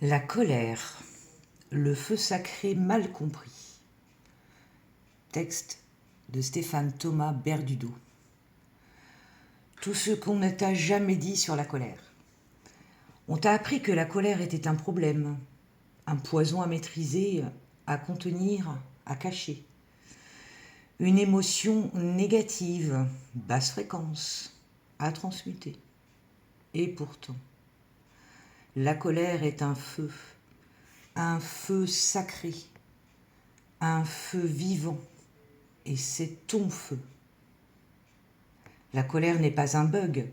La colère, le feu sacré mal compris. Texte de Stéphane Thomas Berdudo. Tout ce qu'on ne t'a jamais dit sur la colère. On t'a appris que la colère était un problème, un poison à maîtriser, à contenir, à cacher. Une émotion négative, basse fréquence, à transmuter. Et pourtant, la colère est un feu sacré, un feu vivant, et c'est ton feu. La colère n'est pas un bug,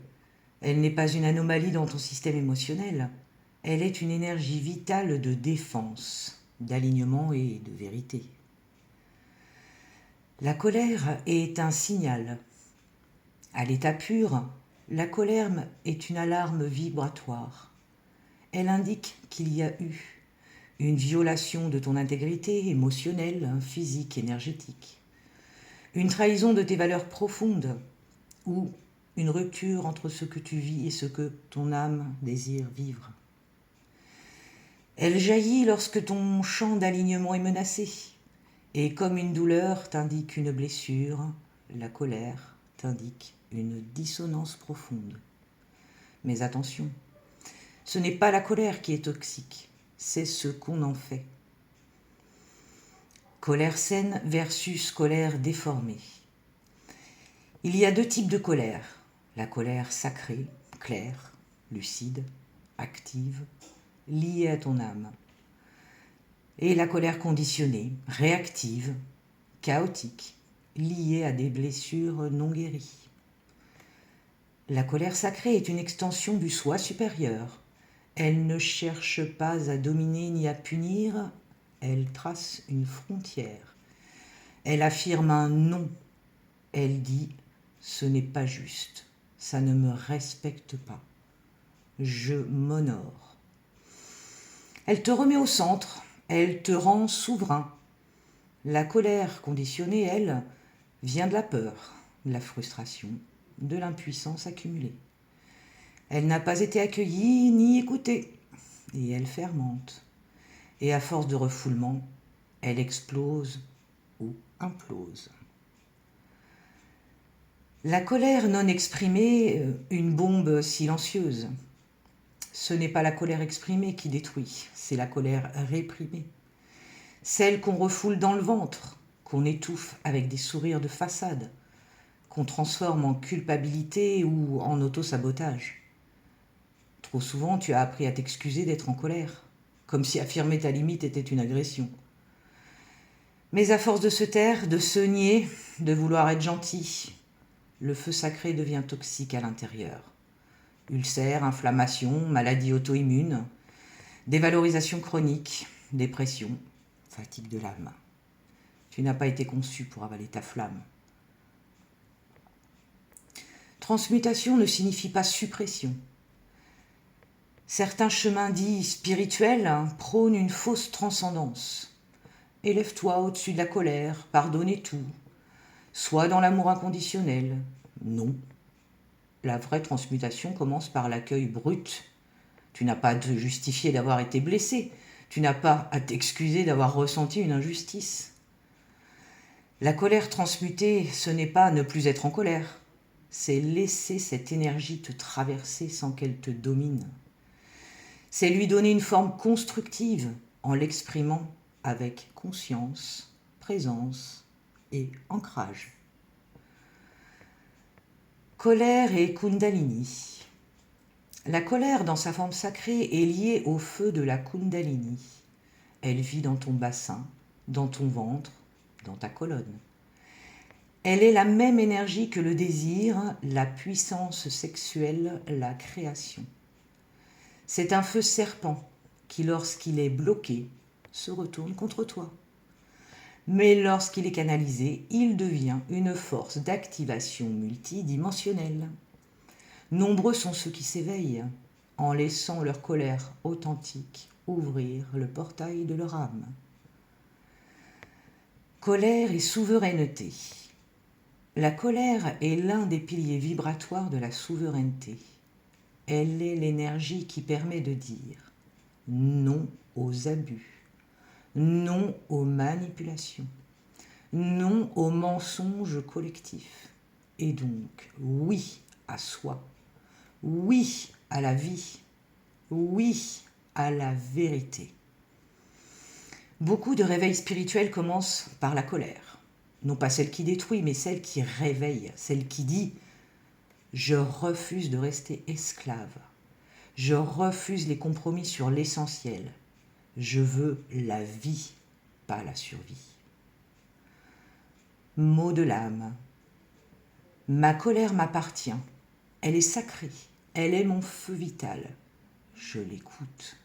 elle n'est pas une anomalie dans ton système émotionnel, elle est une énergie vitale de défense, d'alignement et de vérité. La colère est un signal. À l'état pur, la colère est une alarme vibratoire. Elle indique qu'il y a eu une violation de ton intégrité émotionnelle, physique, énergétique, une trahison de tes valeurs profondes ou une rupture entre ce que tu vis et ce que ton âme désire vivre. Elle jaillit lorsque ton champ d'alignement est menacé, et comme une douleur t'indique une blessure, la colère t'indique une dissonance profonde. Mais attention, ce n'est pas la colère qui est toxique, c'est ce qu'on en fait. Colère saine versus colère déformée. Il y a deux types de colère. La colère sacrée, claire, lucide, active, liée à ton âme. Et la colère conditionnée, réactive, chaotique, liée à des blessures non guéries. La colère sacrée est une extension du soi supérieur. Elle ne cherche pas à dominer ni à punir, elle trace une frontière. Elle affirme un non. Elle dit « ce n'est pas juste, ça ne me respecte pas, je m'honore ». Elle te remet au centre, elle te rend souverain. La colère conditionnée, elle, vient de la peur, de la frustration, de l'impuissance accumulée. Elle n'a pas été accueillie ni écoutée, et elle fermente. Et à force de refoulement, elle explose ou implose. La colère non exprimée, une bombe silencieuse. Ce n'est pas la colère exprimée qui détruit, c'est la colère réprimée. Celle qu'on refoule dans le ventre, qu'on étouffe avec des sourires de façade, qu'on transforme en culpabilité ou en auto-sabotage. Trop souvent, tu as appris à t'excuser d'être en colère, comme si affirmer ta limite était une agression. Mais à force de se taire, de se nier, de vouloir être gentil, le feu sacré devient toxique à l'intérieur. Ulcères, inflammation, maladies auto-immunes, dévalorisation chronique, dépression, fatigue de l'âme. Tu n'as pas été conçu pour avaler ta flamme. Transmutation ne signifie pas suppression. Certains chemins dits spirituels prônent une fausse transcendance. Élève-toi au-dessus de la colère, pardonne tout. Sois dans l'amour inconditionnel. Non. La vraie transmutation commence par l'accueil brut. Tu n'as pas à te justifier d'avoir été blessé. Tu n'as pas à t'excuser d'avoir ressenti une injustice. La colère transmutée, ce n'est pas ne plus être en colère. C'est laisser cette énergie te traverser sans qu'elle te domine. C'est lui donner une forme constructive en l'exprimant avec conscience, présence et ancrage. Colère et Kundalini. La colère dans sa forme sacrée est liée au feu de la Kundalini. Elle vit dans ton bassin, dans ton ventre, dans ta colonne. Elle est la même énergie que le désir, la puissance sexuelle, la création. C'est un feu serpent qui, lorsqu'il est bloqué, se retourne contre toi. Mais lorsqu'il est canalisé, il devient une force d'activation multidimensionnelle. Nombreux sont ceux qui s'éveillent en laissant leur colère authentique ouvrir le portail de leur âme. Colère et souveraineté. La colère est l'un des piliers vibratoires de la souveraineté. Elle est l'énergie qui permet de dire non aux abus, non aux manipulations, non aux mensonges collectifs. Et donc, oui à soi, oui à la vie, oui à la vérité. Beaucoup de réveils spirituels commencent par la colère. Non pas celle qui détruit, mais celle qui réveille, celle qui dit « Je refuse de rester esclave. Je refuse les compromis sur l'essentiel. Je veux la vie, pas la survie. » Mot de l'âme. Ma colère m'appartient. Elle est sacrée. Elle est mon feu vital. Je l'écoute.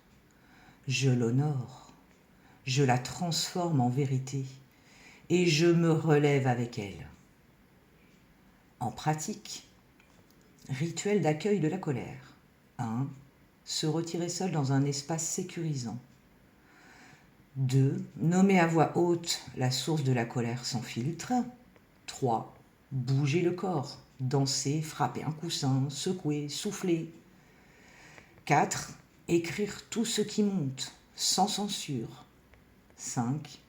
Je l'honore. Je la transforme en vérité. Et je me relève avec elle. En pratique, rituel d'accueil de la colère. 1. Se retirer seul dans un espace sécurisant. 2. Nommer à voix haute la source de la colère sans filtre. 3. Bouger le corps, danser, frapper un coussin, secouer, souffler. 4. Écrire tout ce qui monte, sans censure. 5.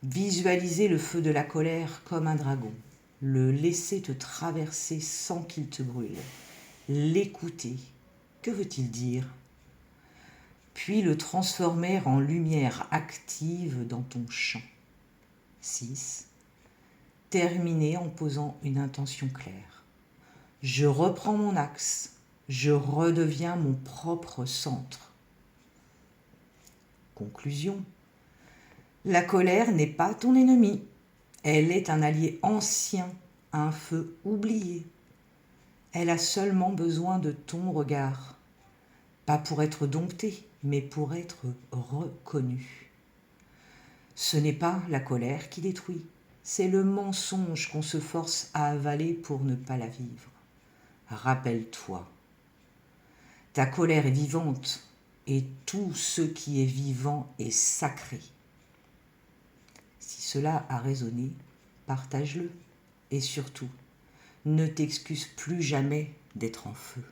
Visualiser le feu de la colère comme un dragon. Le laisser te traverser sans qu'il te brûle. L'écouter. Que veut-il dire ? Puis le transformer en lumière active dans ton champ. 6. Terminer en posant une intention claire. Je reprends mon axe. Je redeviens mon propre centre. Conclusion. La colère n'est pas ton ennemi. Elle est un allié ancien, un feu oublié. Elle a seulement besoin de ton regard. Pas pour être domptée, mais pour être reconnue. Ce n'est pas la colère qui détruit, c'est le mensonge qu'on se force à avaler pour ne pas la vivre. Rappelle-toi, ta colère est vivante et tout ce qui est vivant est sacré. Si cela a résonné, partage-le et surtout, ne t'excuse plus jamais d'être en feu.